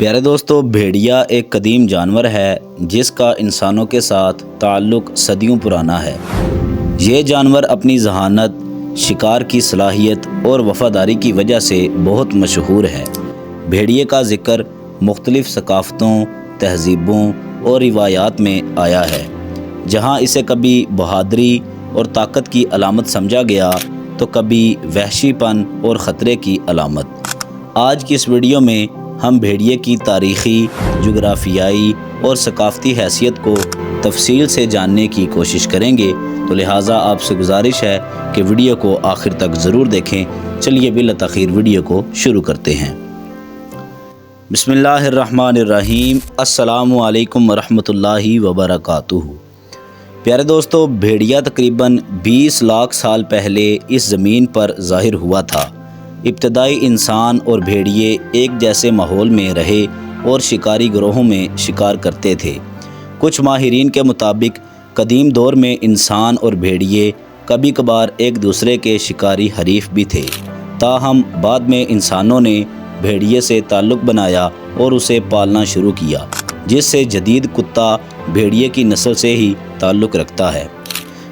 پیارے دوستو، بھیڑیا ایک قدیم جانور ہے جس کا انسانوں کے ساتھ تعلق صدیوں پرانا ہے۔ یہ جانور اپنی ذہانت، شکار کی صلاحیت اور وفاداری کی وجہ سے بہت مشہور ہے۔ بھیڑیے کا ذکر مختلف ثقافتوں، تہذیبوں اور روایات میں آیا ہے۔ جہاں اسے کبھی بہادری اور طاقت کی علامت سمجھا گیا تو کبھی وحشی پن اور خطرے کی علامت۔ آج کی اس ویڈیو میں ہم بھیڑیے کی تاریخی، جغرافیائی اور ثقافتی حیثیت کو تفصیل سے جاننے کی کوشش کریں گے، تو لہٰذا آپ سے گزارش ہے کہ ویڈیو کو آخر تک ضرور دیکھیں۔ چلیے بلا تاخیر ویڈیو کو شروع کرتے ہیں۔ بسم اللہ الرحمن الرحیم۔ السلام علیکم ورحمۃ اللہ وبرکاتہ۔ پیارے دوستو، بھیڑیا تقریباً 20 لاکھ سال پہلے اس زمین پر ظاہر ہوا تھا۔ ابتدائی انسان اور بھیڑیے ایک جیسے ماحول میں رہے اور شکاری گروہوں میں شکار کرتے تھے۔ کچھ ماہرین کے مطابق قدیم دور میں انسان اور بھیڑیے کبھی کبھار ایک دوسرے کے شکاری حریف بھی تھے، تاہم بعد میں انسانوں نے بھیڑیے سے تعلق بنایا اور اسے پالنا شروع کیا، جس سے جدید کتا بھیڑیے کی نسل سے ہی تعلق رکھتا ہے۔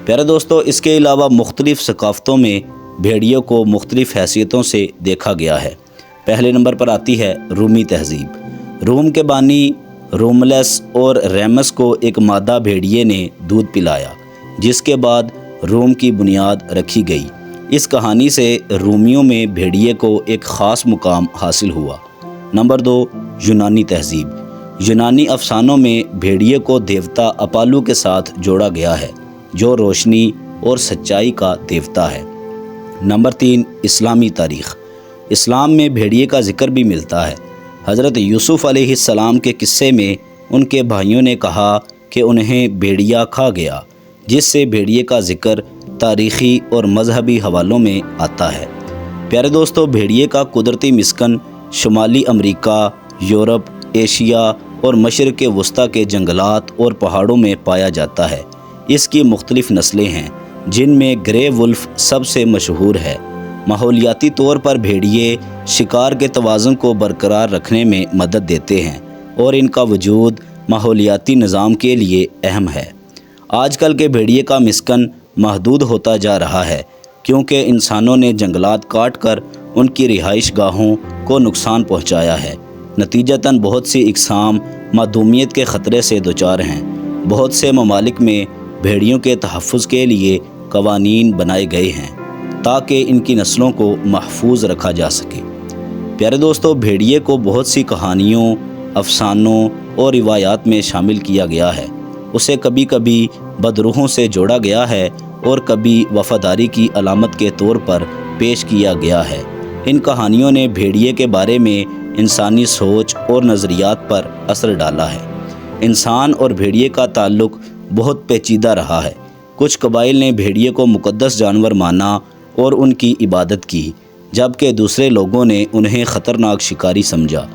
پیارے دوستو، اس کے علاوہ مختلف ثقافتوں میں بھیڑیوں کو مختلف حیثیتوں سے دیکھا گیا ہے۔ پہلے نمبر پر آتی ہے رومی تہذیب۔ روم کے بانی روملس اور ریمس کو ایک مادہ بھیڑیے نے دودھ پلایا، جس کے بعد روم کی بنیاد رکھی گئی۔ اس کہانی سے رومیوں میں بھیڑیے کو ایک خاص مقام حاصل ہوا۔ نمبر 2، یونانی تہذیب۔ یونانی افسانوں میں بھیڑیے کو دیوتا اپالو کے ساتھ جوڑا گیا ہے، جو روشنی اور سچائی کا دیوتا ہے۔ نمبر 3، اسلامی تاریخ۔ اسلام میں بھیڑیے کا ذکر بھی ملتا ہے۔ حضرت یوسف علیہ السلام کے قصے میں ان کے بھائیوں نے کہا کہ انہیں بھیڑیا کھا گیا، جس سے بھیڑیے کا ذکر تاریخی اور مذہبی حوالوں میں آتا ہے۔ پیارے دوستو، بھیڑیے کا قدرتی مسکن شمالی امریکا، یورپ، ایشیا اور مشرق وسطیٰ کے جنگلات اور پہاڑوں میں پایا جاتا ہے۔ اس کی مختلف نسلیں ہیں، جن میں گرے ولف سب سے مشہور ہے۔ ماحولیاتی طور پر بھیڑیے شکار کے توازن کو برقرار رکھنے میں مدد دیتے ہیں اور ان کا وجود ماحولیاتی نظام کے لیے اہم ہے۔ آج کل کے بھیڑیے کا مسکن محدود ہوتا جا رہا ہے، کیونکہ انسانوں نے جنگلات کاٹ کر ان کی رہائش گاہوں کو نقصان پہنچایا ہے۔ نتیجتاً بہت سی اقسام معدومیت کے خطرے سے دوچار ہیں۔ بہت سے ممالک میں بھیڑیوں کے تحفظ کے لیے قوانین بنائے گئے ہیں تاکہ ان کی نسلوں کو محفوظ رکھا جا سکے۔ پیارے دوستو، بھیڑیے کو بہت سی کہانیوں، افسانوں اور روایات میں شامل کیا گیا ہے۔ اسے کبھی کبھی بدروحوں سے جوڑا گیا ہے اور کبھی وفاداری کی علامت کے طور پر پیش کیا گیا ہے۔ ان کہانیوں نے بھیڑیے کے بارے میں انسانی سوچ اور نظریات پر اثر ڈالا ہے۔ انسان اور بھیڑیے کا تعلق بہت پیچیدہ رہا ہے۔ کچھ قبائل نے بھیڑیے کو مقدس جانور مانا اور ان کی عبادت کی، جبکہ دوسرے لوگوں نے انہیں خطرناک شکاری سمجھا۔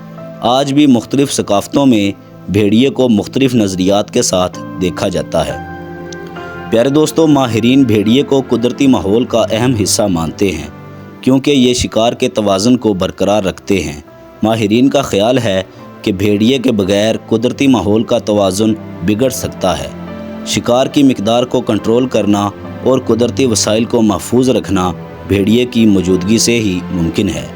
آج بھی مختلف ثقافتوں میں بھیڑیے کو مختلف نظریات کے ساتھ دیکھا جاتا ہے۔ پیارے دوستو، ماہرین بھیڑیے کو قدرتی ماحول کا اہم حصہ مانتے ہیں، کیونکہ یہ شکار کے توازن کو برقرار رکھتے ہیں۔ ماہرین کا خیال ہے کہ بھیڑیے کے بغیر قدرتی ماحول کا توازن بگڑ سکتا ہے۔ شکار کی مقدار کو کنٹرول کرنا اور قدرتی وسائل کو محفوظ رکھنا بھیڑیے کی موجودگی سے ہی ممکن ہے۔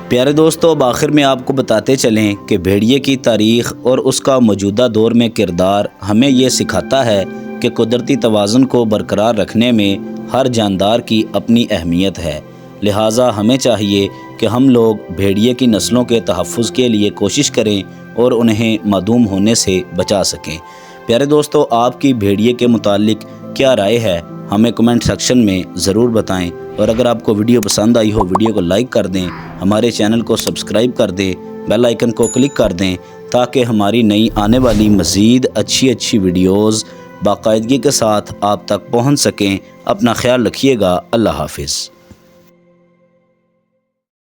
پیارے دوستو، آخر میں آپ کو بتاتے چلیں کہ بھیڑیے کی تاریخ اور اس کا موجودہ دور میں کردار ہمیں یہ سکھاتا ہے کہ قدرتی توازن کو برقرار رکھنے میں ہر جاندار کی اپنی اہمیت ہے۔ لہٰذا ہمیں چاہیے کہ ہم لوگ بھیڑیے کی نسلوں کے تحفظ کے لیے کوشش کریں اور انہیں معدوم ہونے سے بچا سکیں۔ پیارے دوستو، آپ کی بھیڑیے کے متعلق کیا رائے ہے؟ ہمیں کمنٹ سیکشن میں ضرور بتائیں، اور اگر آپ کو ویڈیو پسند آئی ہو ویڈیو کو لائک کر دیں، ہمارے چینل کو سبسکرائب کر دیں، بیل آئیکن کو کلک کر دیں تاکہ ہماری نئی آنے والی مزید اچھی ویڈیوز باقاعدگی کے ساتھ آپ تک پہنچ سکیں۔ اپنا خیال رکھیے گا۔ اللہ حافظ۔